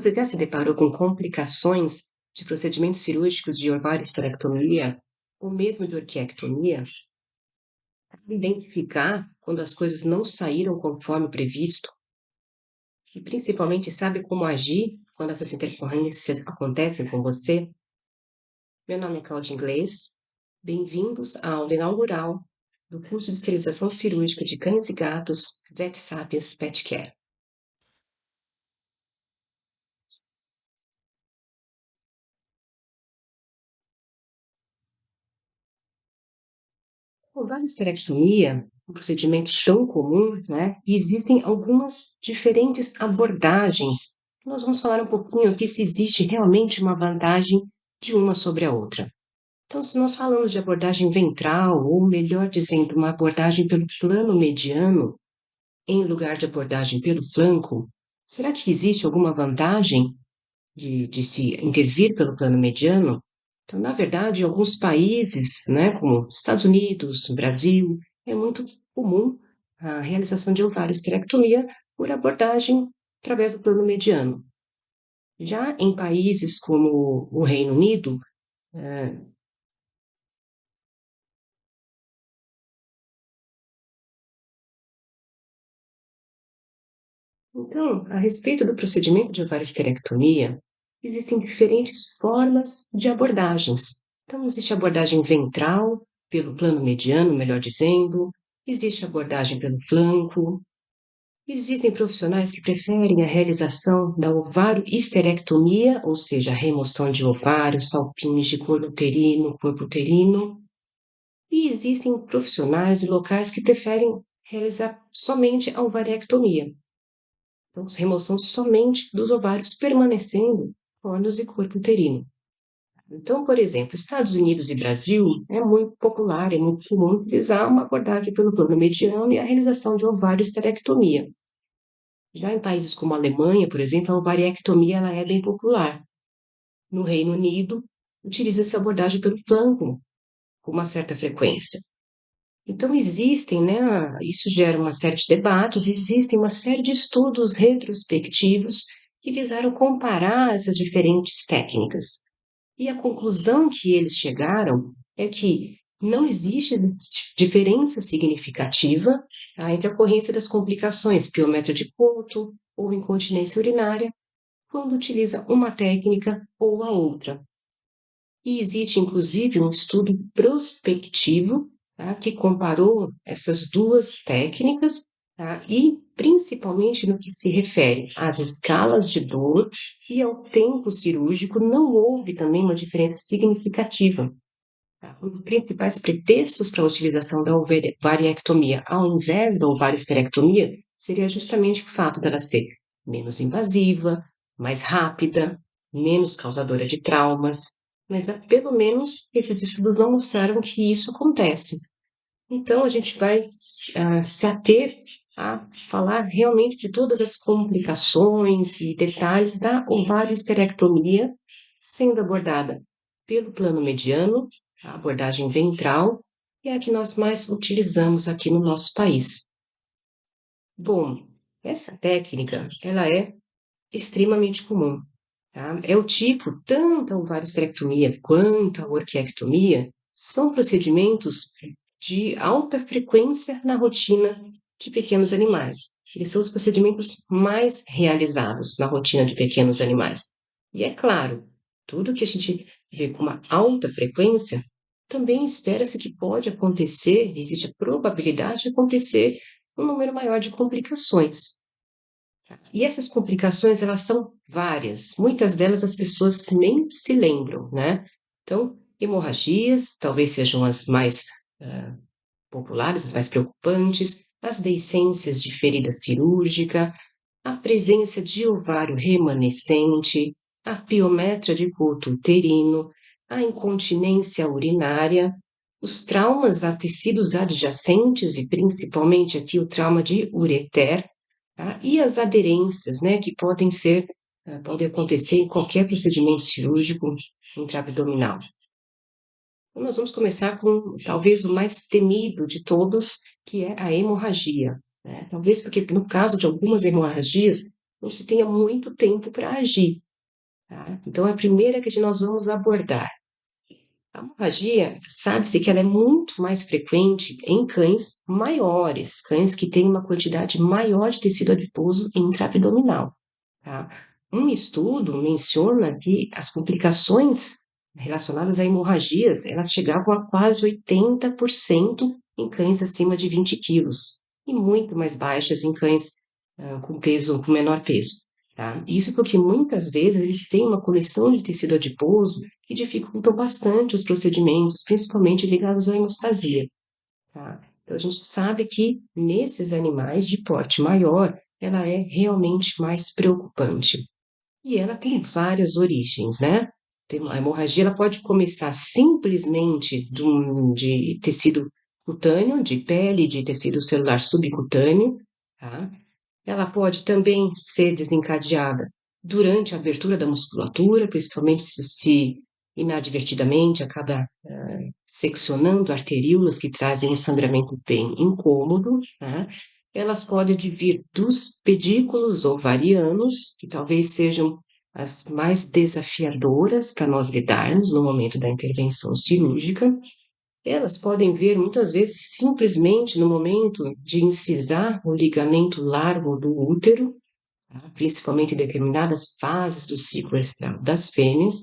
Você já se deparou com complicações de procedimentos cirúrgicos de ovário-esterectomia ou mesmo de orquiectomia? Identificar quando as coisas não saíram conforme previsto e principalmente sabe como agir quando essas intercorrências acontecem com você? Meu nome é Cláudia Inglês. Bem-vindos à aula inaugural do curso de esterilização cirúrgica de cães e gatos Vet Sapiens Pet Care. Ovário-esterectomia é um procedimento tão comum, né? E existem algumas diferentes abordagens. Nós vamos falar um pouquinho aqui se existe realmente uma vantagem de uma sobre a outra. Então, se nós falamos de abordagem ventral, ou melhor dizendo, uma abordagem pelo plano mediano, em lugar de abordagem pelo flanco, será que existe alguma vantagem de se intervir pelo plano mediano? Então, na verdade, em alguns países, né, como Estados Unidos, Brasil, é muito comum a realização de ovário-esterectomia por abordagem através do plano mediano. Já em países como o Reino Unido, eh, então, a respeito do procedimento de ovário-esterectomia, existem diferentes formas de abordagens. Então, existe a abordagem ventral, pelo plano mediano, melhor dizendo, existe a abordagem pelo flanco, existem profissionais que preferem a realização da ovário-histerectomia, ou seja, a remoção de ovários, salpinhos de corpo uterino, e existem profissionais e locais que preferem realizar somente a ovariectomia. Então, remoção somente dos ovários permanecendo órgãos e corpo uterino. Então, por exemplo, Estados Unidos e Brasil é muito popular, é muito comum utilizar uma abordagem pelo plano mediano e a realização de ovário-esterectomia. Já em países como a Alemanha, por exemplo, a ovariectomia ela é bem popular. No Reino Unido, utiliza-se a abordagem pelo flanco com uma certa frequência. Então, existem, né, isso gera uma série de debates, existem uma série de estudos retrospectivos que visaram comparar essas diferentes técnicas. E a conclusão que eles chegaram é que não existe diferença significativa, tá, entre a ocorrência das complicações piometra de Couto ou incontinência urinária quando utiliza uma técnica ou a outra. E existe, inclusive, um estudo prospectivo, tá, que comparou essas duas técnicas, tá, e principalmente no que se refere às escalas de dor e ao tempo cirúrgico, não houve também uma diferença significativa. Tá? Um dos principais pretextos para a utilização da ovariectomia ao invés da ovarioesterectomia seria justamente o fato dela ser menos invasiva, mais rápida, menos causadora de traumas, mas pelo menos esses estudos não mostraram que isso acontece. Então, a gente vai se ater a falar realmente de todas as complicações e detalhes da ovarioesterectomia sendo abordada pelo plano mediano, a abordagem ventral, e é a que nós mais utilizamos aqui no nosso país. Bom, essa técnica, ela é extremamente comum, tá? É o tipo, tanto a ovarioesterectomia quanto a orquiectomia são procedimentos de alta frequência na rotina de pequenos animais. Eles são os procedimentos mais realizados na rotina de pequenos animais. E é claro, tudo que a gente vê com uma alta frequência, também espera-se que pode acontecer, existe a probabilidade de acontecer um número maior de complicações. E essas complicações, elas são várias. Muitas delas as pessoas nem se lembram, né? Então, hemorragias, talvez sejam as mais populares, as mais preocupantes, as deiscências de ferida cirúrgica, a presença de ovário remanescente, a piometra de culto uterino, a incontinência urinária, os traumas a tecidos adjacentes e principalmente aqui o trauma de ureter, tá? E as aderências, né, que podem acontecer em qualquer procedimento cirúrgico intraabdominal. Então, nós vamos começar com talvez o mais temido de todos, que é a hemorragia, né? Talvez porque no caso de algumas hemorragias, não se tenha muito tempo para agir, tá? Então, a primeira que nós vamos abordar. A hemorragia, sabe-se que ela é muito mais frequente em cães maiores, cães que têm uma quantidade maior de tecido adiposo intraabdominal, tá? Um estudo menciona que as complicações relacionadas a hemorragias, elas chegavam a quase 80% em cães acima de 20 quilos e muito mais baixas em cães com menor peso, tá? Isso porque muitas vezes eles têm uma coleção de tecido adiposo que dificultam bastante os procedimentos, principalmente ligados à hemostasia, tá? Então a gente sabe que nesses animais de porte maior, ela é realmente mais preocupante. E ela tem várias origens, né? A hemorragia ela pode começar simplesmente de tecido cutâneo, de pele, de tecido celular subcutâneo, tá? Ela pode também ser desencadeada durante a abertura da musculatura, principalmente se inadvertidamente acaba seccionando arteríolas que trazem um sangramento bem incômodo, né? Elas podem advir dos pedículos ovarianos, que talvez sejam as mais desafiadoras para nós lidarmos no momento da intervenção cirúrgica. Elas podem ver muitas vezes simplesmente no momento de incisar o ligamento largo do útero, tá? Principalmente em determinadas fases do ciclo estral das fêmeas,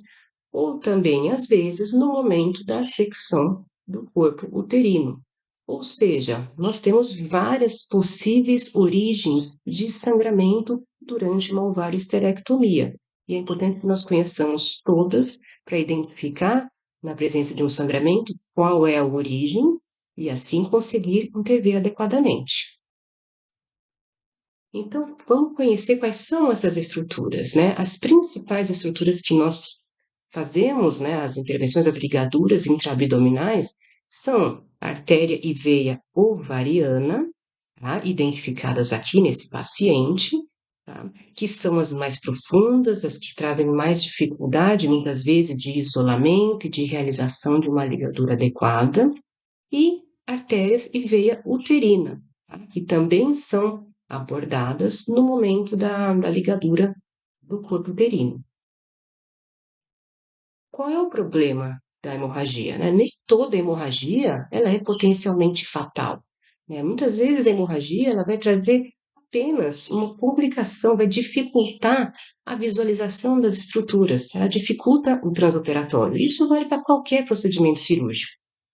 ou também, às vezes, no momento da secção do corpo uterino. Ou seja, nós temos várias possíveis origens de sangramento durante uma ovarioesterectomia. E é importante que nós conheçamos todas para identificar, na presença de um sangramento, qual é a origem e assim conseguir intervir adequadamente. Então, vamos conhecer quais são essas estruturas, né? As principais estruturas que nós fazemos, né, as intervenções, as ligaduras intraabdominais, são a artéria e veia ovariana, tá? Identificadas aqui nesse paciente, tá? Que são as mais profundas, as que trazem mais dificuldade, muitas vezes, de isolamento e de realização de uma ligadura adequada, e artérias e veia uterina, tá? Que também são abordadas no momento da ligadura do corpo uterino. Qual é o problema da hemorragia, né? Nem toda hemorragia ela é potencialmente fatal, né? Muitas vezes a hemorragia ela vai trazer apenas uma complicação, vai dificultar a visualização das estruturas, ela dificulta o transoperatório. Isso vale para qualquer procedimento cirúrgico,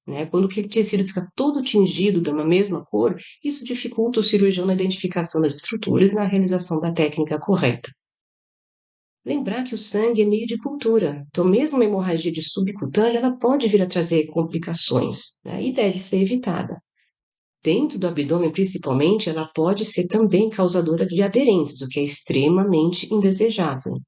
né? Quando aquele tecido fica todo tingido de uma mesma cor, isso dificulta o cirurgião na identificação das estruturas e na realização da técnica correta. Lembrar que o sangue é meio de cultura, então mesmo uma hemorragia de subcutânea, ela pode vir a trazer complicações, né, e deve ser evitada. Dentro do abdômen, principalmente, ela pode ser também causadora de aderências, o que é extremamente indesejável.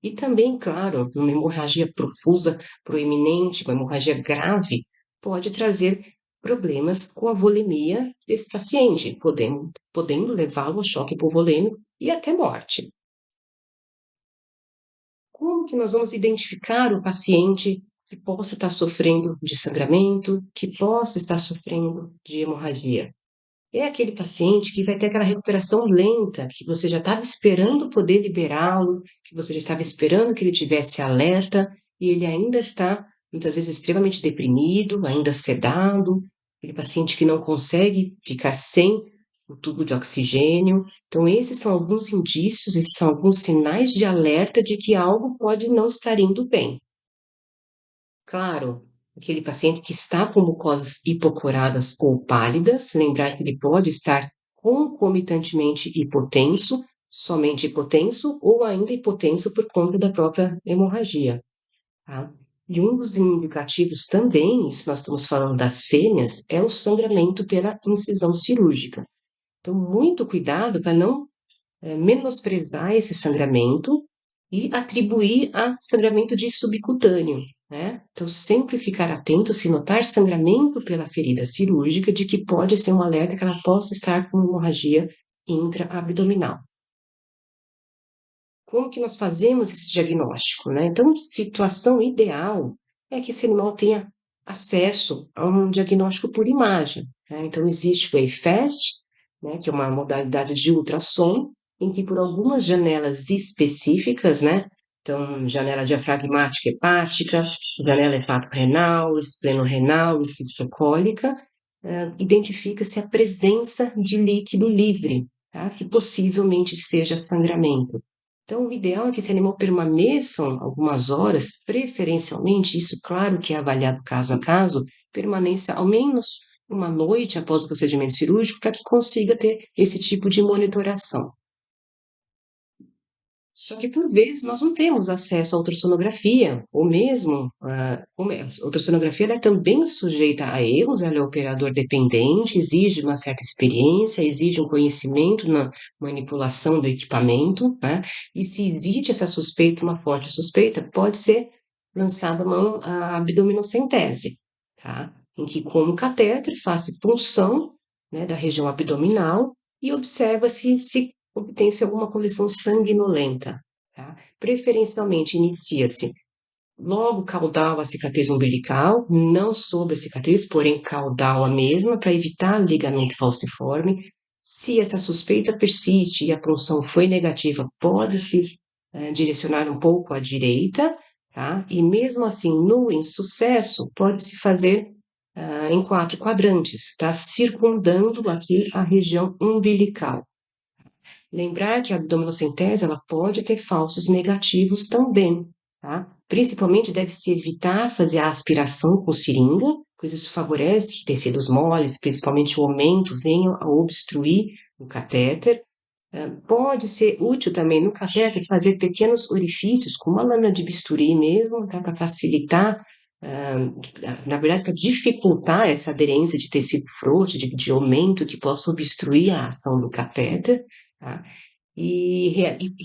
E também, claro, uma hemorragia profusa, proeminente, uma hemorragia grave, pode trazer problemas com a volemia desse paciente, podendo levá-lo ao choque hipovolêmico e até morte. Como que nós vamos identificar o paciente que possa estar sofrendo de sangramento, que possa estar sofrendo de hemorragia? É aquele paciente que vai ter aquela recuperação lenta, que você já estava esperando poder liberá-lo, que você já estava esperando que ele tivesse alerta, e ele ainda está, muitas vezes, extremamente deprimido, ainda sedado, aquele paciente que não consegue ficar sem o tubo de oxigênio. Então, esses são alguns indícios, esses são alguns sinais de alerta de que algo pode não estar indo bem. Claro, aquele paciente que está com mucosas hipocoradas ou pálidas, lembrar que ele pode estar concomitantemente hipotenso, somente hipotenso ou ainda hipotenso por conta da própria hemorragia, tá? E um dos indicativos também, isso nós estamos falando das fêmeas, é o sangramento pela incisão cirúrgica. Então, muito cuidado para não menosprezar esse sangramento e atribuir a sangramento de subcutâneo, né? Então, sempre ficar atento se notar sangramento pela ferida cirúrgica, de que pode ser um alerta que ela possa estar com hemorragia intraabdominal. Como que nós fazemos esse diagnóstico, né? Então, situação ideal é que esse animal tenha acesso a um diagnóstico por imagem, né? Então, existe o EIFAST, né, que é uma modalidade de ultrassom, em que por algumas janelas específicas, né? Então, janela diafragmática hepática, janela hepato-renal, espleno-renal e cistocólica, identifica-se a presença de líquido livre, tá? Que possivelmente seja sangramento. Então, o ideal é que esse animal permaneça algumas horas, preferencialmente, isso claro que é avaliado caso a caso, permaneça ao menos uma noite após o procedimento cirúrgico para que consiga ter esse tipo de monitoração. Só que, por vezes, nós não temos acesso à ultrassonografia, ou mesmo, a ultrassonografia ela é também sujeita a erros, ela é operador dependente, exige uma certa experiência, exige um conhecimento na manipulação do equipamento, né? E se existe essa suspeita, uma forte suspeita, pode ser lançada a mão a abdominocentese, tá? Em que, com o catéter, faz punção, né, da região abdominal e observa-se se obtém-se alguma coleção sanguinolenta, tá? Preferencialmente inicia-se logo caudal a cicatriz umbilical, não sobre a cicatriz, porém caudal a mesma, para evitar ligamento falciforme. Se essa suspeita persiste e a punção foi negativa, pode-se direcionar um pouco à direita, tá? E mesmo assim, no insucesso, pode-se fazer em 4 quadrantes, tá? Circundando aqui a região umbilical. Lembrar que a abdominocentese ela pode ter falsos negativos também, tá? Principalmente deve-se evitar fazer a aspiração com seringa, pois isso favorece que tecidos moles, principalmente o aumento, venham a obstruir o catéter. Pode ser útil também no catéter fazer pequenos orifícios com uma lâmina de bisturi mesmo, tá? Para facilitar, na verdade, para dificultar essa aderência de tecido frouxo, de aumento que possa obstruir a ação do catéter, tá? E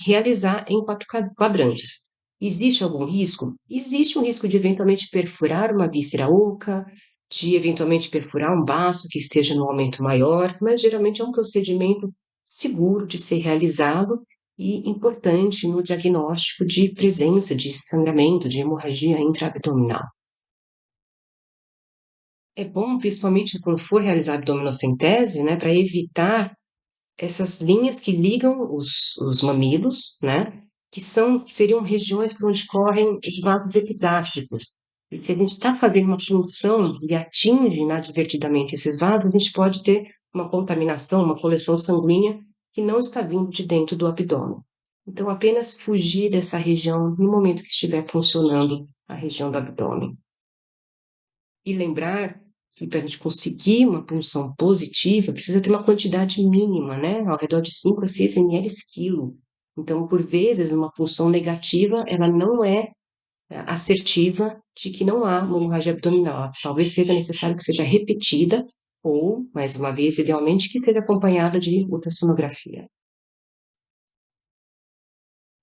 realizar em 4 quadrantes. Existe algum risco? Existe um risco de eventualmente perfurar uma víscera oca, de eventualmente perfurar um baço que esteja no aumento maior, mas geralmente é um procedimento seguro de ser realizado e importante no diagnóstico de presença de sangramento, de hemorragia intraabdominal. É bom, principalmente quando for realizar a abdominocentese, né, para evitar essas linhas que ligam os mamilos, né, que seriam regiões por onde correm os vasos epigástricos. E se a gente está fazendo uma punção e atinge inadvertidamente esses vasos, a gente pode ter uma contaminação, uma coleção sanguínea que não está vindo de dentro do abdômen. Então, apenas fugir dessa região no momento que estiver funcionando a região do abdômen. E lembrar que para a gente conseguir uma punção positiva, precisa ter uma quantidade mínima, né? Ao redor de 5 a 6 ml quilo. Então, por vezes, uma punção negativa, ela não é assertiva de que não há uma hemorragia abdominal. Talvez seja necessário que seja repetida ou, mais uma vez, idealmente, que seja acompanhada de ultrassonografia.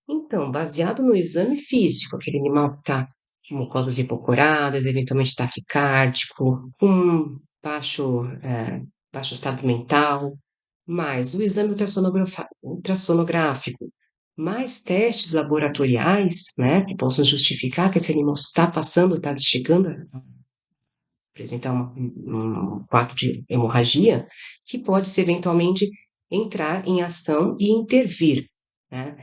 Então, baseado no exame físico, aquele animal que está com mucosas hipocoradas, eventualmente taquicárdico, com baixo estado mental, mais o exame ultrassonográfico, mais testes laboratoriais, né, que possam justificar que esse animal está passando, está chegando a apresentar um quadro de hemorragia, que pode-se eventualmente entrar em ação e intervir, né?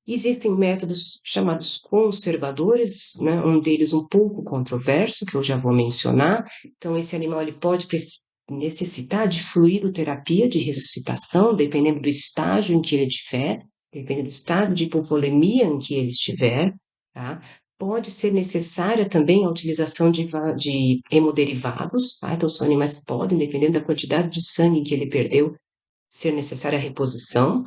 Existem métodos chamados conservadores, né? Um deles um pouco controverso, que eu já vou mencionar. Então, esse animal ele pode necessitar de fluidoterapia de ressuscitação, dependendo do estágio em que ele estiver, dependendo do estado de hipovolemia em que ele estiver, tá? Pode ser necessária também a utilização de hemoderivados, tá? Então, são animais que podem, dependendo da quantidade de sangue que ele perdeu, ser necessária a reposição.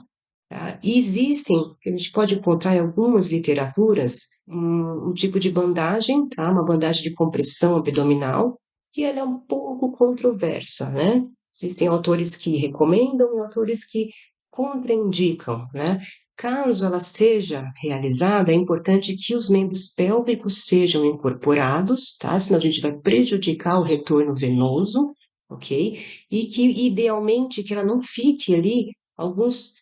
Tá? E existem, que a gente pode encontrar em algumas literaturas, um tipo de bandagem, tá? Uma bandagem de compressão abdominal, que ela é um pouco controversa, né? Existem autores que recomendam e autores que contraindicam, né? Caso ela seja realizada, é importante que os membros pélvicos sejam incorporados, tá? Senão a gente vai prejudicar o retorno venoso, ok? E que, idealmente, que ela não fique ali alguns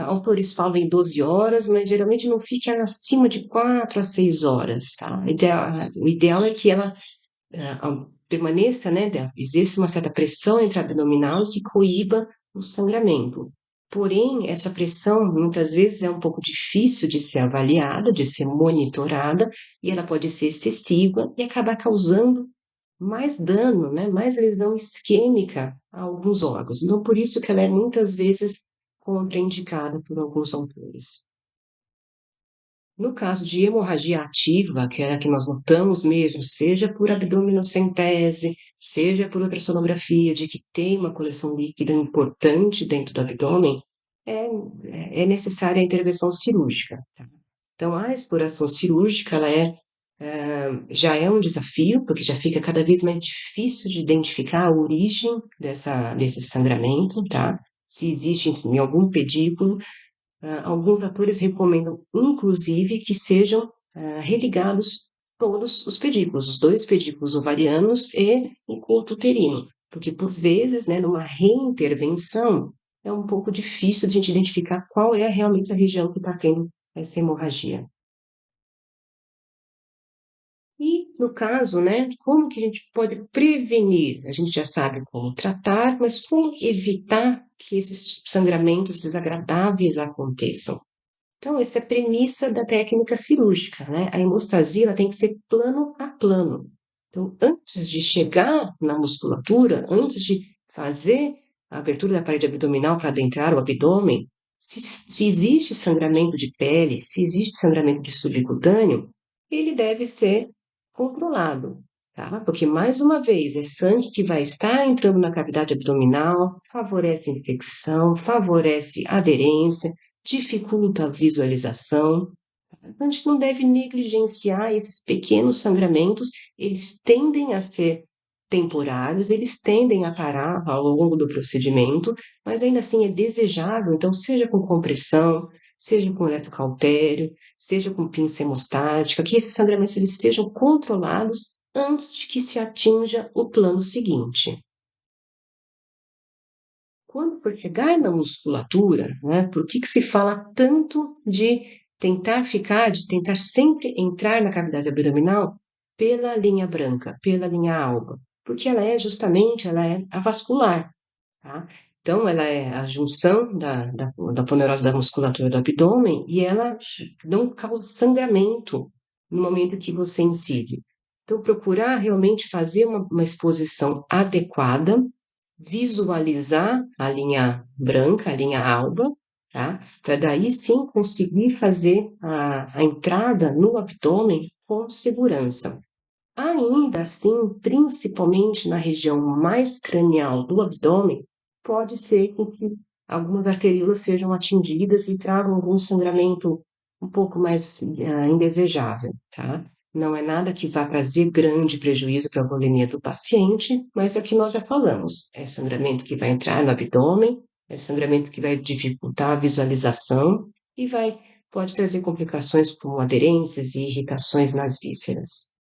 autores falam em 12 horas, mas geralmente não fique acima de 4 a 6 horas, tá? O ideal é que ela permaneça, né, exerça uma certa pressão intra-abdominal que coíba o sangramento. Porém, essa pressão muitas vezes é um pouco difícil de ser avaliada, de ser monitorada, e ela pode ser excessiva e acabar causando mais dano, né, mais lesão isquêmica a alguns órgãos. Então, por isso que ela é muitas vezes contraindicada por alguns autores. No caso de hemorragia ativa, que é a que nós notamos mesmo, seja por abdominocentese, seja por ultrassonografia, de que tem uma coleção líquida importante dentro do abdômen, é, é necessária a intervenção cirúrgica. Tá? Então, a exploração cirúrgica, já é um desafio, porque já fica cada vez mais difícil de identificar a origem desse sangramento, tá? Se existe em algum pedículo, alguns atores recomendam, inclusive, que sejam religados todos os pedículos, os dois pedículos ovarianos e o culto uterino, porque por vezes, né, numa reintervenção, é um pouco difícil de a gente identificar qual é realmente a região que está tendo essa hemorragia. E, no caso, né, como que a gente pode prevenir? A gente já sabe como tratar, mas como evitar que esses sangramentos desagradáveis aconteçam? Então, essa é a premissa da técnica cirúrgica, né? A hemostasia ela tem que ser plano a plano. Então, antes de chegar na musculatura, antes de fazer a abertura da parede abdominal para adentrar o abdômen, se existe sangramento de pele, se existe sangramento de subcutâneo, ele deve ser controlado, tá? Porque, mais uma vez, é sangue que vai estar entrando na cavidade abdominal, favorece infecção, favorece aderência, dificulta a visualização. A gente não deve negligenciar esses pequenos sangramentos, eles tendem a ser temporários, eles tendem a parar ao longo do procedimento, mas ainda assim é desejável, então, seja com compressão, seja com eletrocautério, seja com pinça hemostática, que esses sangramentos eles sejam controlados antes de que se atinja o plano seguinte. Quando for chegar na musculatura, né, por que se fala tanto de de tentar sempre entrar na cavidade abdominal pela linha branca, pela linha alba? Porque ela é avascular, tá? Então, ela é a junção da poneurose da musculatura do abdômen e ela não causa sangramento no momento que você incide. Então, procurar realmente fazer uma exposição adequada, visualizar a linha branca, a linha alba, tá? Para daí sim conseguir fazer a entrada no abdômen com segurança. Ainda assim, principalmente na região mais cranial do abdômen, pode ser que algumas arteriolas sejam atingidas e tragam algum sangramento um pouco mais indesejável, tá? Não é nada que vá trazer grande prejuízo para a volemia do paciente, mas é o que nós já falamos. É sangramento que vai entrar no abdômen, é sangramento que vai dificultar a visualização e pode trazer complicações como aderências e irritações nas vísceras.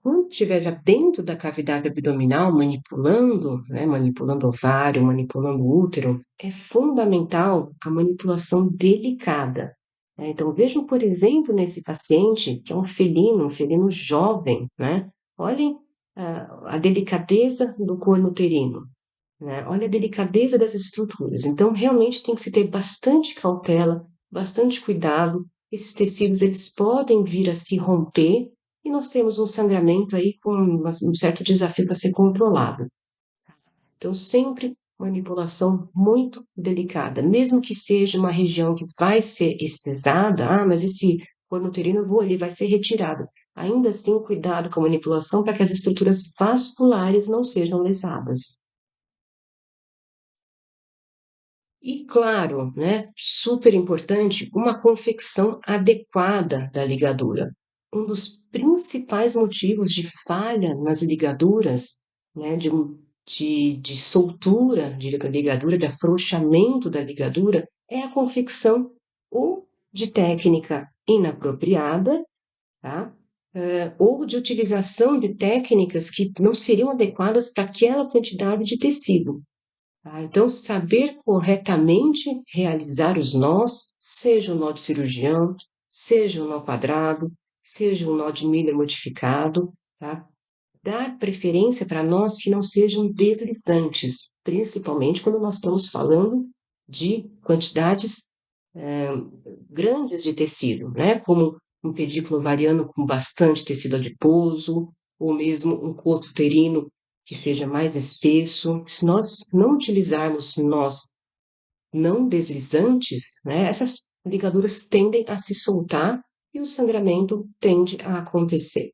Quando estiver já dentro da cavidade abdominal, manipulando, né, manipulando ovário, manipulando útero, é fundamental a manipulação delicada. Né? Então, vejam, por exemplo, nesse paciente, que é um felino jovem, né? Olhem a delicadeza do corno uterino, né? Olha a delicadeza dessas estruturas. Então, realmente tem que se ter bastante cautela, bastante cuidado. Esses tecidos, eles podem vir a se romper e nós temos um sangramento aí com um certo desafio para ser controlado. Então, sempre manipulação muito delicada, mesmo que seja uma região que vai ser excisada, mas esse corno uterino, ele vai ser retirado. Ainda assim, cuidado com a manipulação para que as estruturas vasculares não sejam lesadas. E claro, né, super importante, uma confecção adequada da ligadura. Um dos principais motivos de falha nas ligaduras, né, de soltura de ligadura, de afrouxamento da ligadura, é a confecção ou de técnica inapropriada, tá? Ou de utilização de técnicas que não seriam adequadas para aquela quantidade de tecido. Tá? Então, saber corretamente realizar os nós, seja o nó de cirurgião, seja o nó quadrado, seja o nó de Miller modificado, tá? dar preferência para nós que não sejam deslizantes, principalmente quando nós estamos falando de quantidades grandes de tecido, né? Como um pedículo ovariano com bastante tecido adiposo, ou mesmo um coto uterino que seja mais espesso. Se nós não utilizarmos nós não deslizantes, né, essas ligaduras tendem a se soltar e o sangramento tende a acontecer.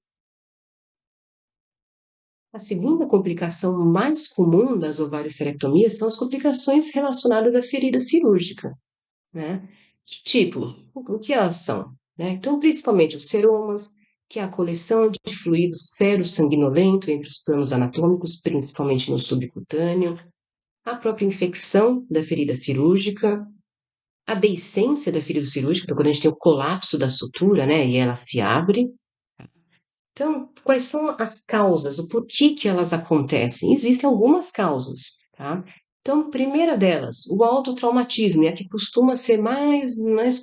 A segunda complicação mais comum das ovariosterectomias são as complicações relacionadas à ferida cirúrgica, né? Que tipo? O que elas são? Né? Então, principalmente os seromas, que é a coleção de fluido sero-sanguinolento entre os planos anatômicos, principalmente no subcutâneo, a própria infecção da ferida cirúrgica, a deiscência da ferida cirúrgica, então quando a gente tem o colapso da sutura, né, e ela se abre. Então, quais são as causas? O porquê que elas acontecem? Existem algumas causas, tá? Então, primeira delas, o autotraumatismo, é a que costuma ser mais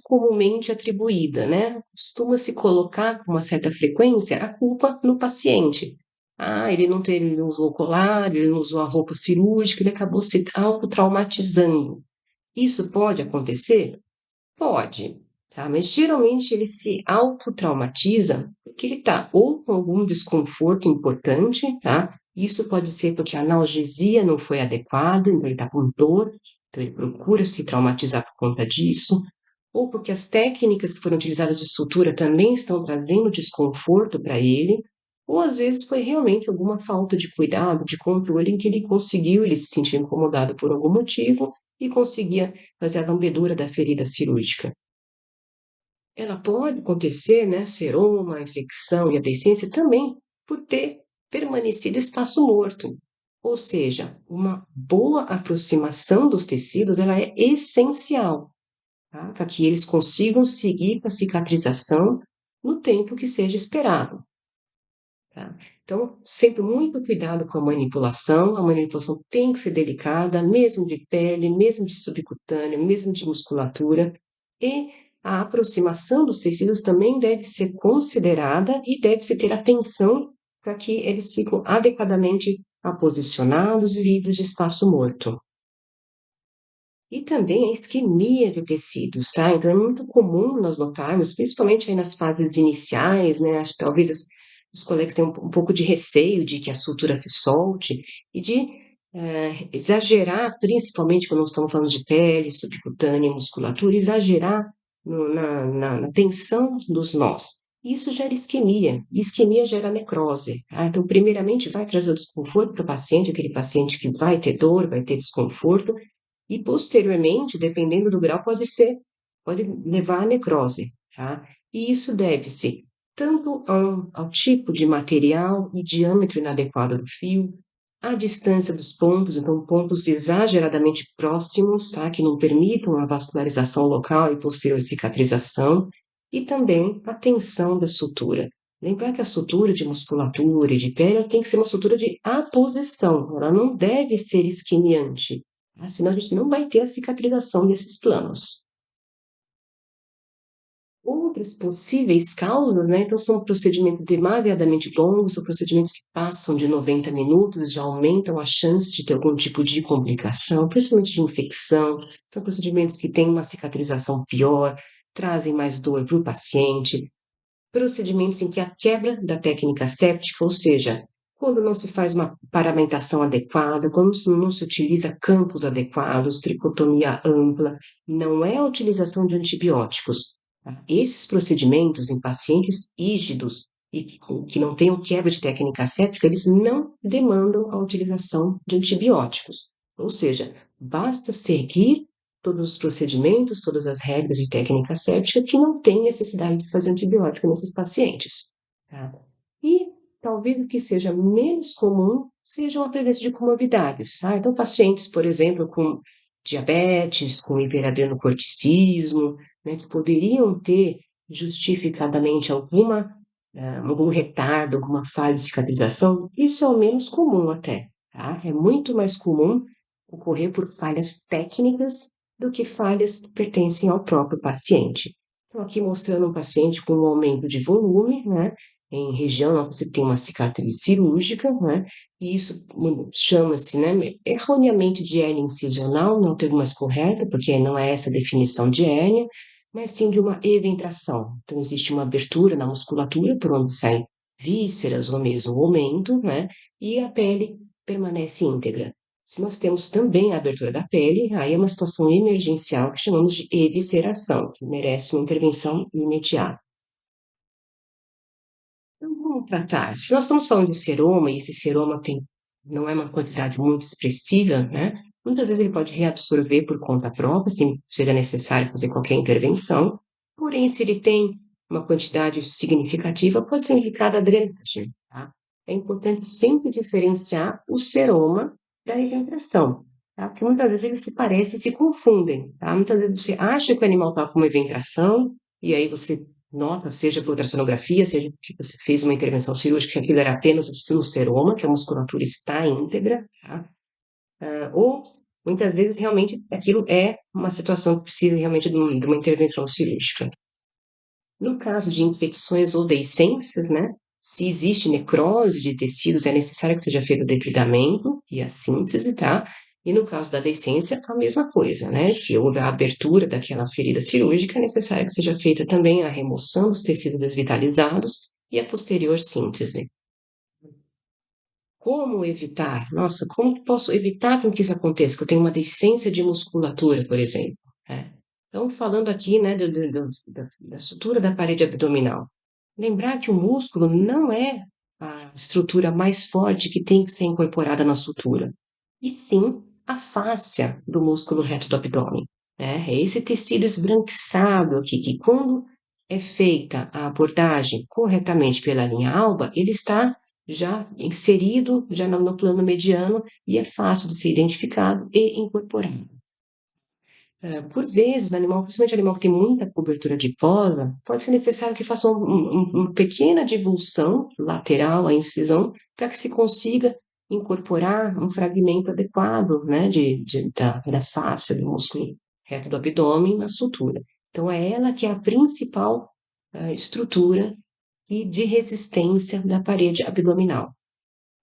comumente atribuída, né? Costuma se colocar com uma certa frequência a culpa no paciente. Ah, ele não usou o colar, ele não usou a roupa cirúrgica, ele acabou se autotraumatizando. Isso pode acontecer? Pode, tá? Mas geralmente ele se autotraumatiza porque ele está ou com algum desconforto importante, tá? Isso pode ser porque a analgesia não foi adequada, então ele está com dor, então ele procura se traumatizar por conta disso, ou porque as técnicas que foram utilizadas de sutura também estão trazendo desconforto para ele, ou às vezes foi realmente alguma falta de cuidado, de controle, em que ele se sentiu incomodado por algum motivo e conseguia fazer a lambedura da ferida cirúrgica. Ela pode acontecer, né, seroma, infecção e a deiscência também por ter permanecido espaço morto. Ou seja, uma boa aproximação dos tecidos, ela é essencial, tá? Para que eles consigam seguir com a cicatrização no tempo que seja esperado. Tá? Então, sempre muito cuidado com a manipulação tem que ser delicada, mesmo de pele, mesmo de subcutâneo, mesmo de musculatura, e a aproximação dos tecidos também deve ser considerada e deve-se ter atenção para que eles fiquem adequadamente aposicionados e livres de espaço morto. E também a isquemia de tecidos, tá? Então é muito comum nós notarmos, principalmente aí nas fases iniciais, né? Acho que talvez os colegas tenham um pouco de receio de que a sutura se solte e de exagerar, principalmente quando nós estamos falando de pele, subcutânea, musculatura, exagerar na tensão dos nós. Isso gera isquemia, e isquemia gera necrose. Tá? Então, primeiramente, vai trazer o desconforto para o paciente, aquele paciente que vai ter dor, vai ter desconforto, e posteriormente, dependendo do grau, pode levar à necrose, tá? E isso deve-se tanto ao tipo de material e diâmetro inadequado do fio, à distância dos pontos, então pontos exageradamente próximos, tá? Que não permitam a vascularização local e posterior cicatrização, e também a tensão da sutura. Lembrar que a sutura de musculatura e de pele tem que ser uma sutura de aposição, ela não deve ser isquemiante, senão a gente não vai ter a cicatrização desses planos. Outras possíveis causas, né? Então, são procedimentos demasiadamente longos, são procedimentos que passam de 90 minutos, já aumentam a chance de ter algum tipo de complicação, principalmente de infecção. São procedimentos que têm uma cicatrização pior, trazem mais dor para o paciente, procedimentos em que a quebra da técnica séptica, ou seja, quando não se faz uma paramentação adequada, quando não se utiliza campos adequados, tricotomia ampla, não é a utilização de antibióticos. Tá? Esses procedimentos em pacientes rígidos e que não tenham quebra de técnica séptica, eles não demandam a utilização de antibióticos. Ou seja, basta seguir todos os procedimentos, todas as regras de técnica séptica que não tem necessidade de fazer antibiótico nesses pacientes. Tá? E talvez o que seja menos comum seja a presença de comorbidades. Tá? Então, pacientes, por exemplo, com diabetes, com hiperadenocorticismo, né, que poderiam ter justificadamente algum retardo, alguma falha de cicatrização, isso é o menos comum até. Tá? É muito mais comum ocorrer por falhas técnicas do que falhas que pertencem ao próprio paciente. Então, aqui mostrando um paciente com um aumento de volume, né? em região onde você tem uma cicatriz cirúrgica, né? E isso chama-se, né, erroneamente de hérnia incisional, não é o termo mais correto, porque não é essa a definição de hérnia, mas sim de uma eventração. Então, existe uma abertura na musculatura por onde saem vísceras ou mesmo o ommento, né? E a pele permanece íntegra. Se nós temos também a abertura da pele, aí é uma situação emergencial que chamamos de evisceração, que merece uma intervenção imediata. Então, como tratar? Se nós estamos falando de seroma, e esse seroma não é uma quantidade muito expressiva, né? Muitas vezes ele pode reabsorver por conta própria, sem seja necessário fazer qualquer intervenção. Porém, se ele tem uma quantidade significativa, pode ser indicada a drenagem, tá? É importante sempre diferenciar o seroma da eventração, tá? Porque muitas vezes eles se parecem e se confundem, tá? Muitas vezes você acha que o animal está com uma eventração, e aí você nota, seja por ultrassonografia, seja porque você fez uma intervenção cirúrgica, que aquilo era apenas o filoceroma, que a musculatura está íntegra, tá? Ou, muitas vezes, realmente, aquilo é uma situação que precisa realmente de uma intervenção cirúrgica. No caso de infecções ou deiscências, né, se existe necrose de tecidos, é necessário que seja feito o debridamento e a síntese, tá? E no caso da deiscência, a mesma coisa, né? Se houve a abertura daquela ferida cirúrgica, é necessário que seja feita também a remoção dos tecidos desvitalizados e a posterior síntese. Como evitar? Nossa, como que posso evitar com que isso aconteça? Que eu tenho uma deiscência de musculatura, por exemplo, né? Então, falando aqui, né, da sutura da parede abdominal. Lembrar que o músculo não é a estrutura mais forte que tem que ser incorporada na sutura, e sim a fáscia do músculo reto do abdômen, né? É esse tecido esbranquiçado aqui, que quando é feita a abordagem corretamente pela linha alba, ele está já inserido já no plano mediano e é fácil de ser identificado e incorporado. Por vezes, no animal, principalmente animal que tem muita cobertura adiposa, pode ser necessário que faça uma pequena divulsão lateral à incisão para que se consiga incorporar um fragmento adequado, né, da face do músculo reto do abdômen na sutura. Então, é ela que é a principal estrutura e de resistência da parede abdominal.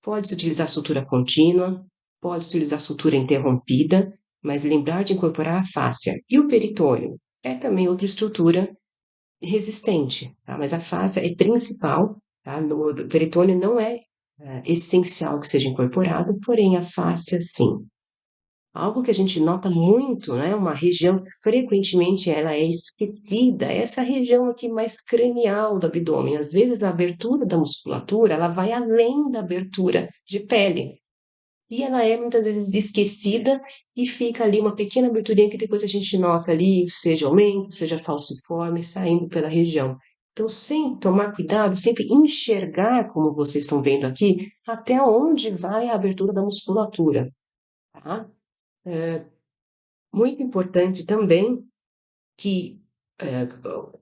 Pode-se utilizar sutura contínua, pode-se utilizar sutura interrompida, mas lembrar de incorporar a fáscia. E o peritônio é também outra estrutura resistente, tá? Mas a fáscia é principal, tá? O peritônio não é essencial que seja incorporado, porém a fáscia sim. Algo que a gente nota muito, né, uma região que frequentemente ela é esquecida, é essa região aqui mais cranial do abdômen. Às vezes a abertura da musculatura, ela vai além da abertura de pele. E ela é muitas vezes esquecida e fica ali uma pequena aberturinha que depois a gente nota ali, seja aumento, seja falciforme, saindo pela região. Então, sem tomar cuidado, sempre enxergar, como vocês estão vendo aqui, até onde vai a abertura da musculatura, tá? Muito importante também que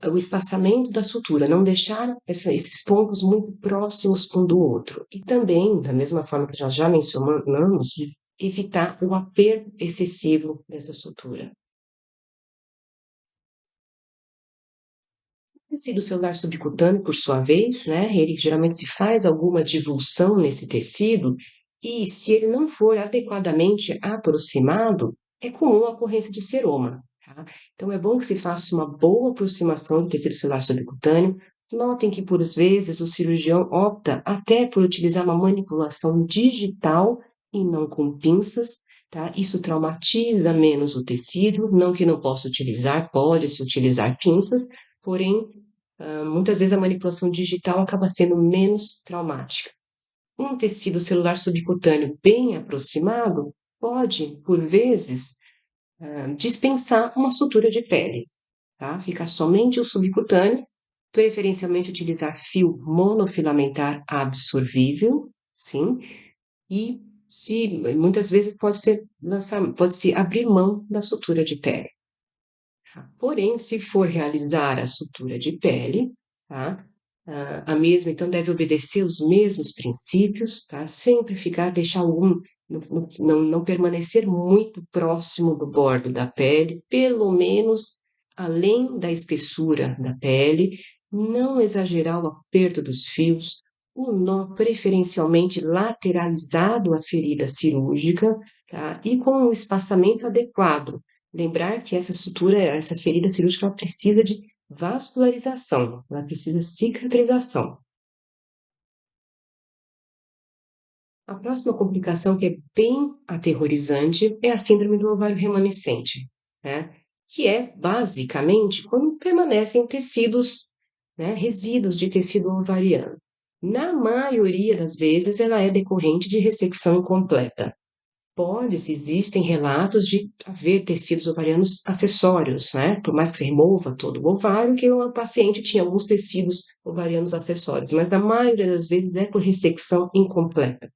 o espaçamento da sutura, não deixar esses pontos muito próximos um do outro. E também, da mesma forma que nós já mencionamos, de evitar o aperto excessivo dessa sutura. O tecido celular subcutâneo, por sua vez, né, ele geralmente se faz alguma divulsão nesse tecido e, se ele não for adequadamente aproximado, é comum a ocorrência de seroma, tá? Então, é bom que se faça uma boa aproximação do tecido celular subcutâneo. Notem que, por vezes, o cirurgião opta até por utilizar uma manipulação digital e não com pinças, tá? Isso traumatiza menos o tecido, não que não possa utilizar, pode-se utilizar pinças, porém muitas vezes a manipulação digital acaba sendo menos traumática. Um tecido celular subcutâneo bem aproximado pode, por vezes, dispensar uma sutura de pele, tá? Ficar somente o subcutâneo, preferencialmente utilizar fio monofilamentar absorvível, sim, e muitas vezes pode-se abrir mão da sutura de pele. Porém, se for realizar a sutura de pele, tá? A mesma, então, deve obedecer os mesmos princípios, tá? Sempre deixar não permanecer muito próximo do bordo da pele, pelo menos além da espessura da pele, não exagerar o aperto dos fios, o nó preferencialmente lateralizado à ferida cirúrgica, tá? E com o espaçamento adequado. Lembrar que essa sutura, essa ferida cirúrgica, ela precisa de vascularização, ela precisa de cicatrização. A próxima complicação, que é bem aterrorizante, é a síndrome do ovário remanescente, né? Que é basicamente quando permanecem tecidos, né, resíduos de tecido ovariano. Na maioria das vezes, ela é decorrente de ressecção incompleta. Pode-se, existem relatos de haver tecidos ovarianos acessórios, né? Por mais que você remova todo o ovário, que o paciente tinha alguns tecidos ovarianos acessórios, mas na maioria das vezes é por ressecção incompleta.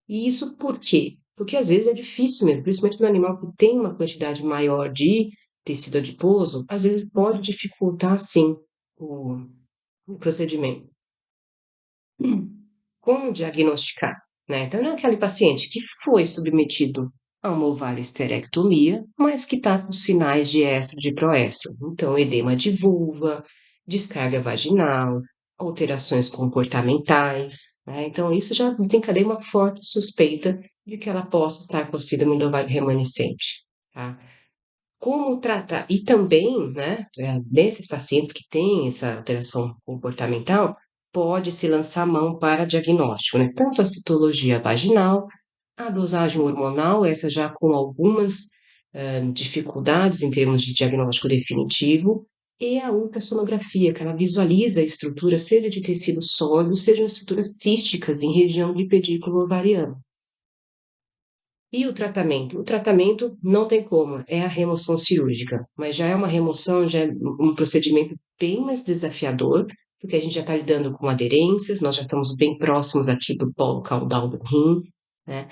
E isso por quê? Porque às vezes é difícil mesmo, principalmente no animal que tem uma quantidade maior de tecido adiposo, às vezes pode dificultar sim o, o procedimento. Como diagnosticar, né? Então, não é aquele paciente que foi submetido a uma ovarioesterectomia, mas que está com sinais de éstro, de proéstro. Então, edema de vulva, descarga vaginal, alterações comportamentais, né? Então, isso já desencadeia uma forte suspeita de que ela possa estar com síndrome do ovário remanescente, tá? Como tratar? E também, né, nesses pacientes que têm essa alteração comportamental, pode-se lançar mão para diagnóstico, né? Tanto a citologia vaginal, a dosagem hormonal, essa já com algumas dificuldades em termos de diagnóstico definitivo, e a ultrassonografia, que ela visualiza a estrutura, seja de tecido sólido, sejam estruturas císticas em região de pedículo ovariano. E o tratamento? O tratamento não tem como, é a remoção cirúrgica, mas já é uma remoção, já é um procedimento bem mais desafiador, porque a gente já está lidando com aderências, nós já estamos bem próximos aqui do polo caudal do rim, né?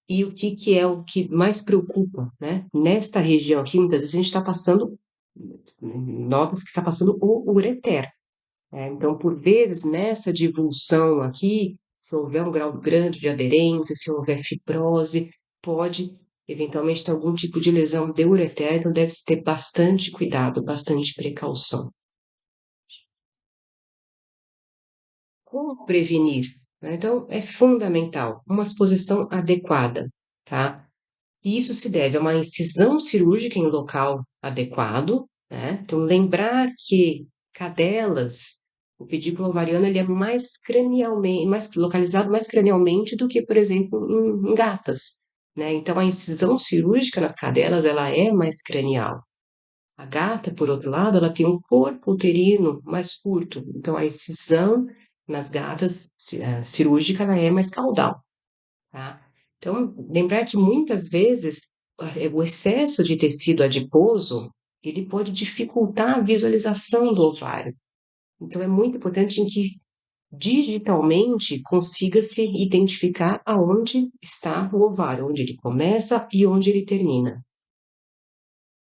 E o que que é o que mais preocupa, né? Nesta região aqui, muitas vezes a gente está passando, nota-se que está passando o ureter, né? Então, por vezes, nessa divulsão aqui, se houver um grau grande de aderência, se houver fibrose, pode eventualmente ter algum tipo de lesão de ureter, então deve-se ter bastante cuidado, bastante precaução. Como prevenir, né? Então, é fundamental uma exposição adequada, tá? E isso se deve a uma incisão cirúrgica em local adequado, né? Então, lembrar que cadelas, o pedículo ovariano, ele é mais cranialmente, mais localizado mais cranialmente do que, por exemplo, em gatas, né? Então, a incisão cirúrgica nas cadelas, ela é mais cranial. A gata, por outro lado, ela tem um corpo uterino mais curto, então a incisão nas gatas cirúrgica, ela é mais caudal, tá? Então, lembrar que muitas vezes o excesso de tecido adiposo, ele pode dificultar a visualização do ovário. Então, é muito importante em que digitalmente consiga-se identificar aonde está o ovário, onde ele começa e onde ele termina.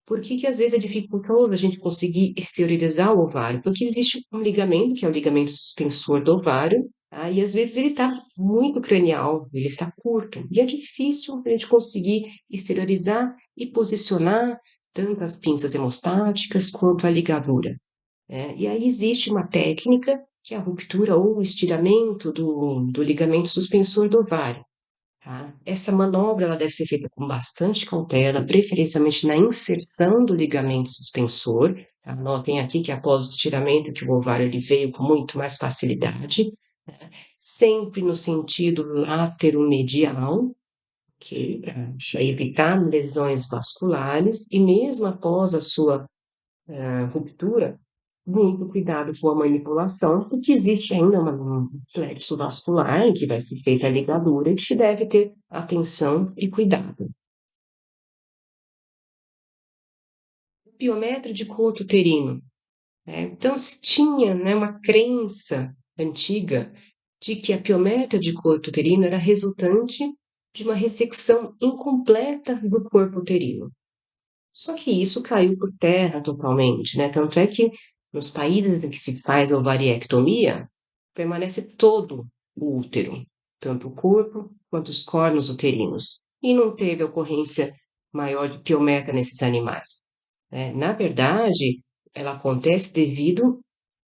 Por que que às vezes é dificultoso a gente conseguir exteriorizar o ovário? Porque existe um ligamento, que é o ligamento suspensor do ovário, tá? E às vezes ele está muito cranial, ele está curto, e é difícil a gente conseguir exteriorizar e posicionar tanto as pinças hemostáticas quanto a ligadura, né? E aí existe uma técnica que é a ruptura ou o estiramento do ligamento suspensor do ovário. Tá? Essa manobra ela deve ser feita com bastante cautela, preferencialmente na inserção do ligamento suspensor. Tá? Notem aqui que após o estiramento que o ovário ele veio com muito mais facilidade, né? Sempre no sentido lateromedial, ok? Para evitar lesões vasculares, e mesmo após a sua ruptura, muito cuidado com a manipulação, porque existe ainda um plexo vascular em que vai ser feita a ligadura e que se deve ter atenção e cuidado. Piometra de coto uterino, né? Então, se tinha, né, uma crença antiga de que a piometra de coto uterino era resultante de uma ressecção incompleta do corpo uterino. Só que isso caiu por terra totalmente, né? Tanto é que nos países em que se faz ovariectomia, permanece todo o útero, tanto o corpo quanto os cornos uterinos. E não teve ocorrência maior de piometa nesses animais, né? Na verdade, ela acontece devido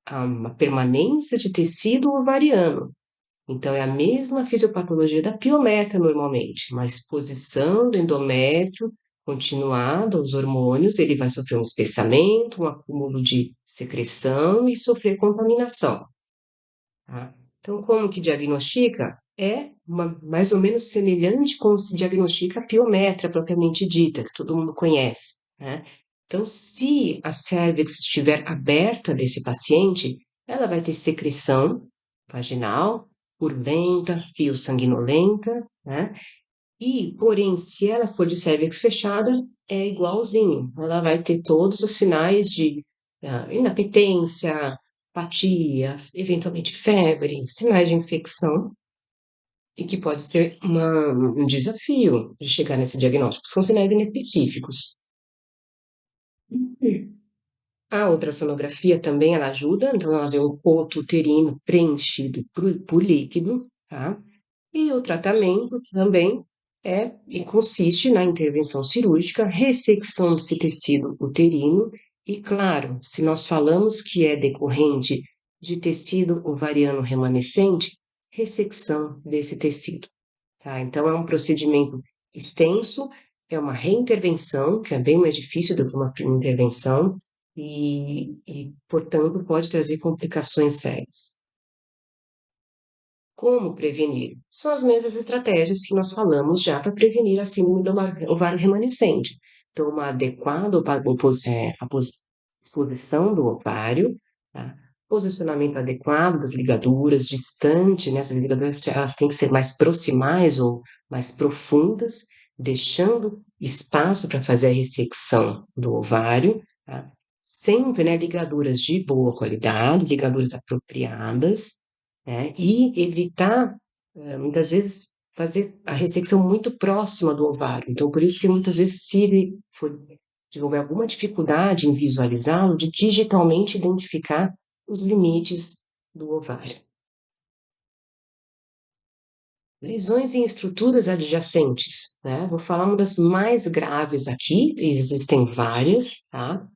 há uma permanência de tecido ovariano. Então, é a mesma fisiopatologia da piometra normalmente, uma exposição do endométrio continuada aos hormônios, ele vai sofrer um espessamento, um acúmulo de secreção e sofrer contaminação, tá? Então, como que diagnostica? Mais ou menos semelhante como se diagnostica a piometra propriamente dita, que todo mundo conhece, né? Então, se a cérvix estiver aberta desse paciente, ela vai ter secreção vaginal, purulenta, fio sanguinolenta, né? E, porém, se ela for de cérvix fechada, é igualzinho. Ela vai ter todos os sinais de inapetência, apatia, eventualmente febre, sinais de infecção, e que pode ser um desafio de chegar nesse diagnóstico. São sinais inespecíficos. A ultrassonografia também ela ajuda, então ela vê um ponto uterino preenchido por líquido, tá? E o tratamento também e consiste na intervenção cirúrgica, ressecção desse tecido uterino e, claro, se nós falamos que é decorrente de tecido ovariano remanescente, ressecção desse tecido, tá? Então é um procedimento extenso, é uma reintervenção, que é bem mais difícil do que uma primeira intervenção portanto, pode trazer complicações sérias. Como prevenir? São as mesmas estratégias que nós falamos já para prevenir a síndrome do ovário remanescente. Então, uma adequada exposição do ovário, tá? Posicionamento adequado das ligaduras, distante, né? Essas ligaduras elas têm que ser mais proximais ou mais profundas, deixando espaço para fazer a ressecção do ovário, tá? Sempre, né, ligaduras de boa qualidade, ligaduras apropriadas, né? E evitar, muitas vezes, fazer a ressecção muito próxima do ovário. Então, por isso que muitas vezes, se ele for desenvolver alguma dificuldade em visualizá-lo, de digitalmente identificar os limites do ovário. Lesões em estruturas adjacentes, né? Vou falar uma das mais graves aqui, existem várias, tá?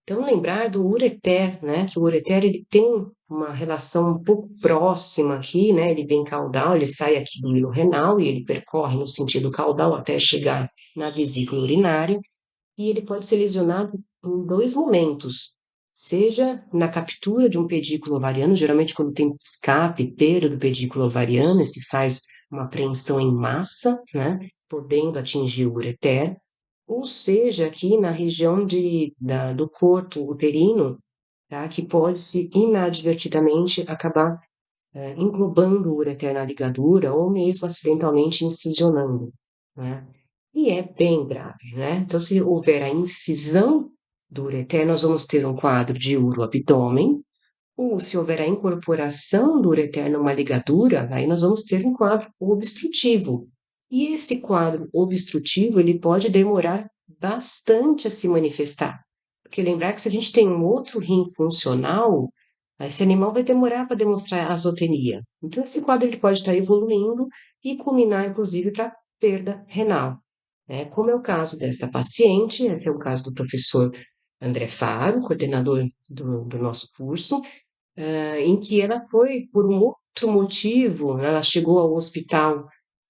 Então, lembrar do ureter, né? Que o ureter ele tem uma relação um pouco próxima aqui, né? Ele vem caudal, ele sai aqui do hilo renal e ele percorre no sentido caudal até chegar na vesícula urinária e ele pode ser lesionado em dois momentos, seja na captura de um pedículo ovariano, geralmente quando tem escape, perda do pedículo ovariano, se faz uma apreensão em massa, né? Podendo atingir o ureter, ou seja, aqui na região do corpo uterino, tá? Que pode-se inadvertidamente acabar englobando o ureter na ligadura ou mesmo acidentalmente incisionando, né? E é bem grave, né? Então, se houver a incisão do ureter, nós vamos ter um quadro de uroabdômen, ou se houver a incorporação do ureter numa ligadura, aí nós vamos ter um quadro obstrutivo. E esse quadro obstrutivo, ele pode demorar bastante a se manifestar. Porque lembrar que se a gente tem um outro rim funcional, esse animal vai demorar para demonstrar a azotenia. Então, esse quadro ele pode estar evoluindo e culminar, inclusive, para perda renal, né? Como é o caso desta paciente, esse é o caso do professor André Faro, coordenador do nosso curso, em que ela foi, por um outro motivo, ela chegou ao hospital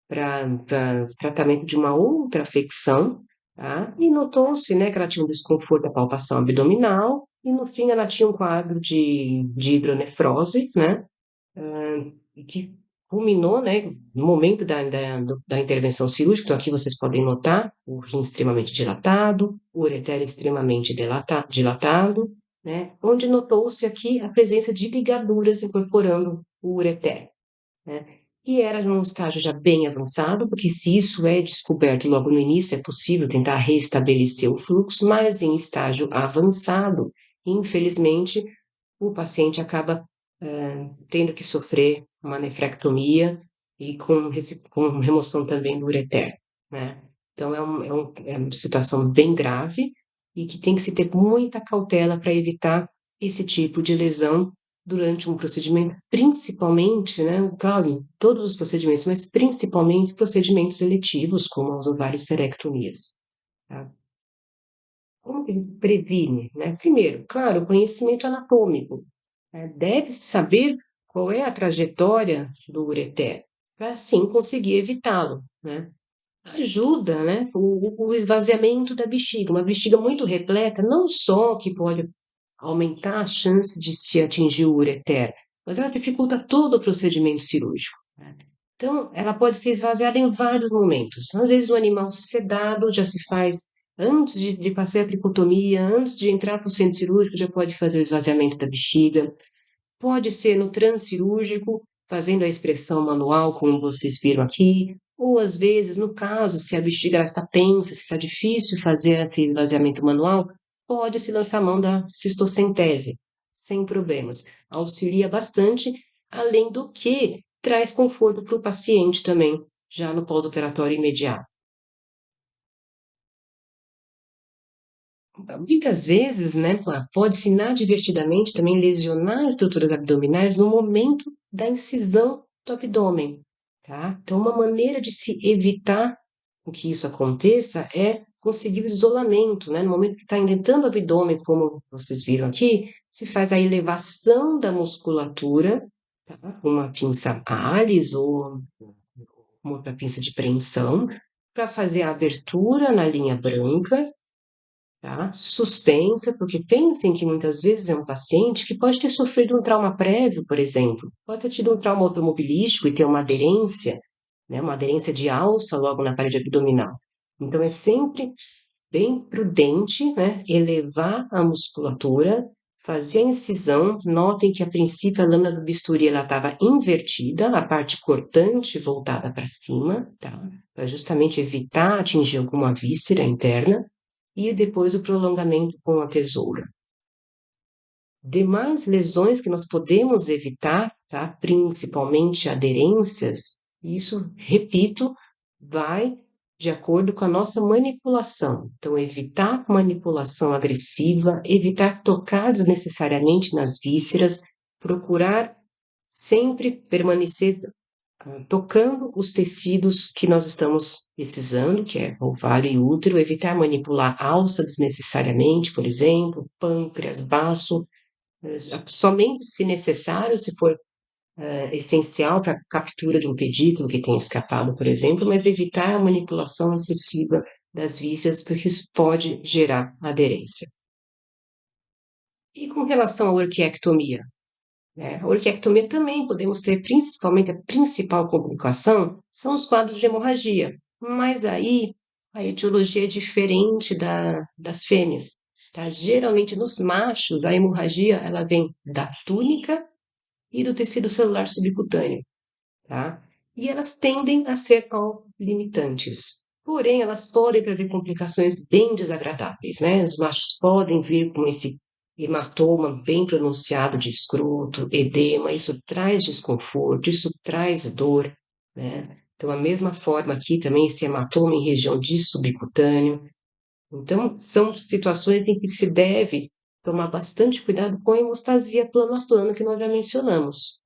para tratamento de uma outra afecção, tá? E notou-se, né, que ela tinha um desconforto da palpação abdominal, e no fim ela tinha um quadro de hidronefrose, né? Que culminou, né, no momento da intervenção cirúrgica. Então, aqui vocês podem notar o rim extremamente dilatado, o ureter extremamente dilatado, né, onde notou-se aqui a presença de ligaduras incorporando o ureter, né? E era num estágio já bem avançado, porque se isso é descoberto logo no início, é possível tentar restabelecer o fluxo, mas em estágio avançado, infelizmente, o paciente acaba tendo que sofrer uma nefrectomia e com remoção também do ureter, né? Então, é uma situação bem grave e que tem que se ter muita cautela para evitar esse tipo de lesão durante um procedimento, principalmente, né? Claro, todos os procedimentos, mas principalmente procedimentos eletivos, como as ovário-esterectomias, tá? Como que ele previne, né? Primeiro, claro, o conhecimento anatômico. Deve-se saber qual é a trajetória do ureter, para assim conseguir evitá-lo, né? Ajuda, né, o esvaziamento da bexiga. Uma bexiga muito repleta, não só que pode aumentar a chance de se atingir o ureter, mas ela dificulta todo o procedimento cirúrgico, né? Então, ela pode ser esvaziada em vários momentos. Às vezes, o animal sedado já se faz antes de passar a tricotomia, antes de entrar para o centro cirúrgico, já pode fazer o esvaziamento da bexiga. Pode ser no transcirúrgico, fazendo a expressão manual, como vocês viram aqui, ou às vezes, no caso, se a bexiga ela está tensa, se está difícil fazer esse esvaziamento manual, pode-se lançar a mão da cistocentese, sem problemas. Auxilia bastante, além do que traz conforto para o paciente também, já no pós-operatório imediato. Muitas vezes, né, pode-se inadvertidamente também lesionar as estruturas abdominais no momento da incisão do abdômen, tá? Então, uma maneira de se evitar que isso aconteça é conseguir o isolamento, né? No momento que está indentando o abdômen, como vocês viram aqui, se faz a elevação da musculatura, tá? Com uma pinça Allis ou uma outra pinça de preensão, para fazer a abertura na linha branca, tá? Suspensa, porque pensem que muitas vezes é um paciente que pode ter sofrido um trauma prévio, por exemplo, pode ter tido um trauma automobilístico e ter uma aderência, né? Uma aderência de alça logo na parede abdominal. Então, é sempre bem prudente, né? Elevar a musculatura, fazer a incisão. Notem que a princípio a lâmina do bisturi ela estava invertida, a parte cortante voltada para cima, tá? Para justamente evitar atingir alguma víscera interna e depois o prolongamento com a tesoura. Demais lesões que nós podemos evitar, tá? Principalmente aderências, isso, repito, vai de acordo com a nossa manipulação. Então, evitar manipulação agressiva, evitar tocar desnecessariamente nas vísceras, procurar sempre permanecer tocando os tecidos que nós estamos precisando, que é ovário e útero, evitar manipular alça desnecessariamente, por exemplo, pâncreas, baço, somente se necessário, se for essencial para a captura de um pedículo que tenha escapado, por exemplo, mas evitar a manipulação excessiva das vísceras, porque isso pode gerar aderência. E com relação à orquiectomia? A orquiectomia também podemos ter, principalmente, a principal complicação são os quadros de hemorragia, mas aí a etiologia é diferente das fêmeas, tá? Geralmente nos machos a hemorragia ela vem da túnica e do tecido celular subcutâneo, tá? E elas tendem a ser limitantes. Porém, elas podem trazer complicações bem desagradáveis, né? Os machos podem vir com esse hematoma bem pronunciado de escroto, edema, isso traz desconforto, isso traz dor, né? Então, a mesma forma aqui também, esse hematoma em região de subcutâneo. Então, são situações em que se deve tomar bastante cuidado com a hemostasia plano a plano que nós já mencionamos.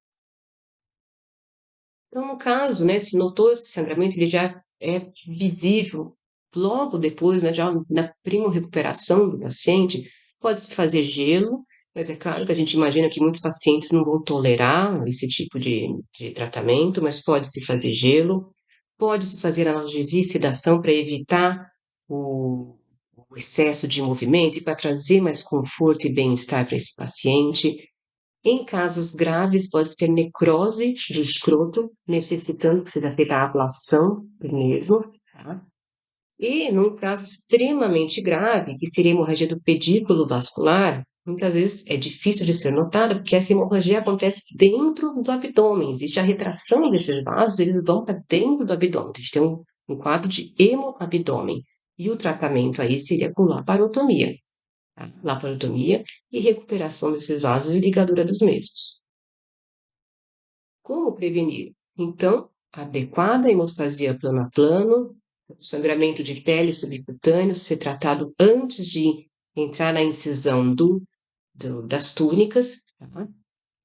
Então, no caso, né, se notou esse sangramento, ele já é visível logo depois, né, já na prima recuperação do paciente, pode-se fazer gelo, mas é claro que a gente imagina que muitos pacientes não vão tolerar esse tipo de tratamento, mas pode-se fazer gelo, pode-se fazer analgesia e sedação para evitar o excesso de movimento e para trazer mais conforto e bem-estar para esse paciente. Em casos graves, pode ter necrose do escroto, necessitando que seja feita a ablação mesmo, tá? E num caso extremamente grave, que seria a hemorragia do pedículo vascular, muitas vezes é difícil de ser notada, porque essa hemorragia acontece dentro do abdômen. Existe a retração desses vasos, eles vão para dentro do abdômen. A gente tem um quadro de hemoabdômen. E o tratamento aí seria com laparotomia, tá? Laparotomia e recuperação desses vasos e ligadura dos mesmos. Como prevenir? Então, adequada hemostasia plano a plano, sangramento de pele subcutâneo ser tratado antes de entrar na incisão das túnicas, tá?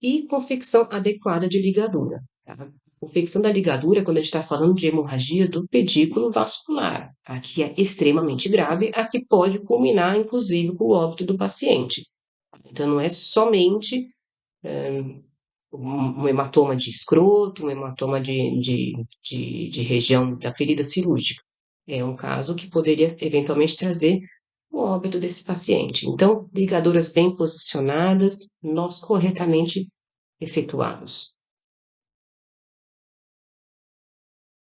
E confecção adequada de ligadura, tá? Confecção da ligadura, quando a gente está falando de hemorragia do pedículo vascular, aqui é extremamente grave, aqui pode culminar, inclusive, com o óbito do paciente. Então, não é somente um hematoma de escroto, um hematoma de região da ferida cirúrgica. É um caso que poderia eventualmente trazer o óbito desse paciente. Então, ligaduras bem posicionadas, nós corretamente efetuados.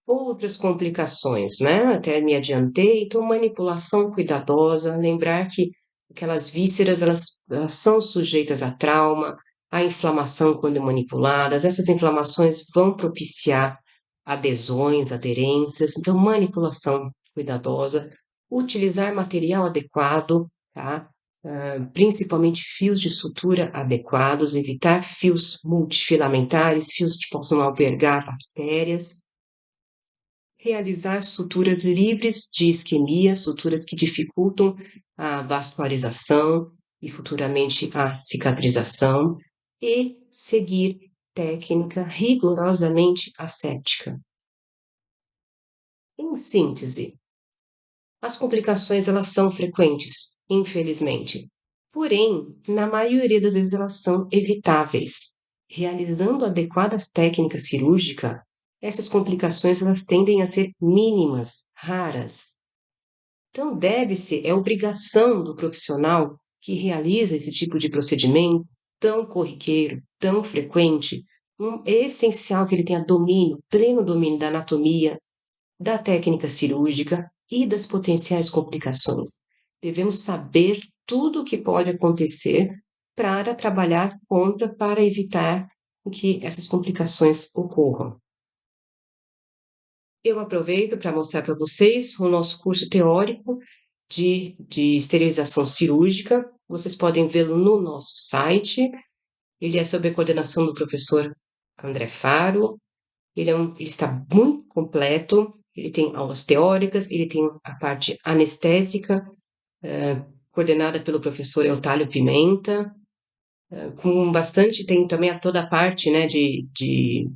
Outras complicações, né? Até me adiantei, então manipulação cuidadosa, lembrar que aquelas vísceras, elas são sujeitas a trauma, a inflamação quando manipuladas, essas inflamações vão propiciar adesões, aderências, então manipulação cuidadosa, utilizar material adequado, tá? Principalmente fios de sutura adequados, evitar fios multifilamentares, fios que possam albergar bactérias, realizar suturas livres de isquemia, suturas que dificultam a vascularização e futuramente a cicatrização, e seguir técnica rigorosamente ascética. Em síntese, as complicações elas são frequentes, infelizmente. Porém, na maioria das vezes elas são evitáveis. Realizando adequadas técnicas cirúrgicas, essas complicações elas tendem a ser mínimas, raras. Então, deve-se, é obrigação do profissional que realiza esse tipo de procedimento tão corriqueiro, tão frequente, é essencial que ele tenha domínio, pleno domínio da anatomia, da técnica cirúrgica e das potenciais complicações. Devemos saber tudo o que pode acontecer para trabalhar contra, para evitar que essas complicações ocorram. Eu aproveito para mostrar para vocês o nosso curso teórico de esterilização cirúrgica. Vocês podem vê-lo no nosso site. Ele é sob a coordenação do professor André Faro. Ele está muito completo. Ele tem aulas teóricas, ele tem a parte anestésica, coordenada pelo professor Eutálio Pimenta, com bastante, tem também toda a parte, né, de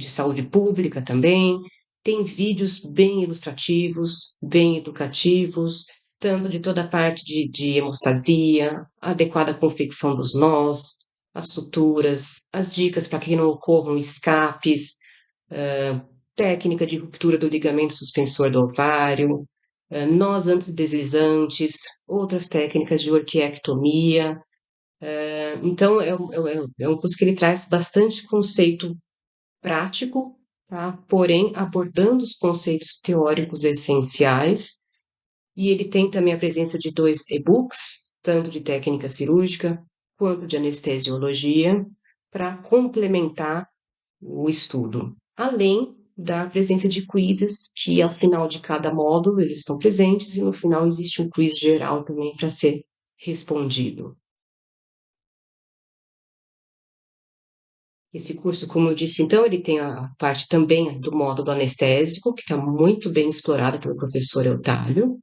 saúde pública também, tem vídeos bem ilustrativos, bem educativos, tanto de toda a parte de hemostasia, adequada confecção dos nós, as suturas, as dicas para que não ocorram escapes, técnica de ruptura do ligamento suspensor do ovário, nós antideslizantes, outras técnicas de orquiectomia, então, é um curso que ele traz bastante conceito prático, tá? Porém, abordando os conceitos teóricos essenciais, e ele tem também a presença de 2 e-books, tanto de técnica cirúrgica quanto de anestesiologia, para complementar o estudo. Além da presença de quizzes, que ao final de cada módulo eles estão presentes, e no final existe um quiz geral também para ser respondido. Esse curso, como eu disse, então, ele tem a parte também do módulo anestésico, que está muito bem explorado pelo professor Eutálio.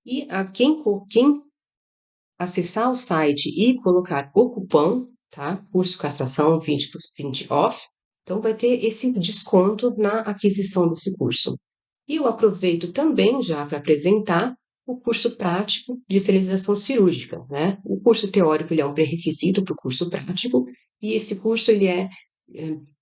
E quem acessar o site e colocar o cupom, tá? Curso castração 20% off, então vai ter esse desconto na aquisição desse curso. E eu aproveito também já para apresentar o curso prático de esterilização cirúrgica, né? O curso teórico ele é um pré-requisito para o curso prático e esse curso é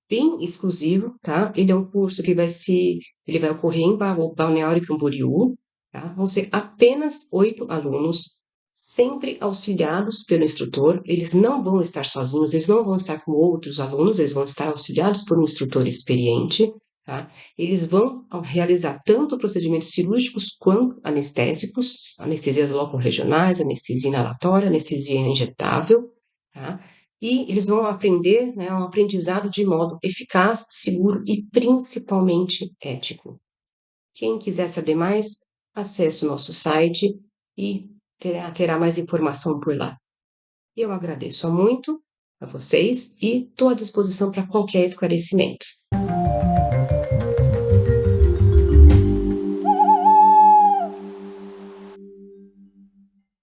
bem exclusivo, tá? Ele é um curso que ele vai ocorrer em Balneário Camboriú, tá? Vão ser apenas 8 alunos, sempre auxiliados pelo instrutor. Eles não vão estar sozinhos, eles não vão estar com outros alunos, eles vão estar auxiliados por um instrutor experiente, tá? Eles vão realizar tanto procedimentos cirúrgicos quanto anestésicos, anestesias loco-regionais, anestesia inalatória, anestesia injetável, tá? E eles vão aprender, né, um aprendizado de modo eficaz, seguro e principalmente ético. Quem quiser saber mais, acesse o nosso site e terá mais informação por lá. Eu agradeço muito a vocês e estou à disposição para qualquer esclarecimento.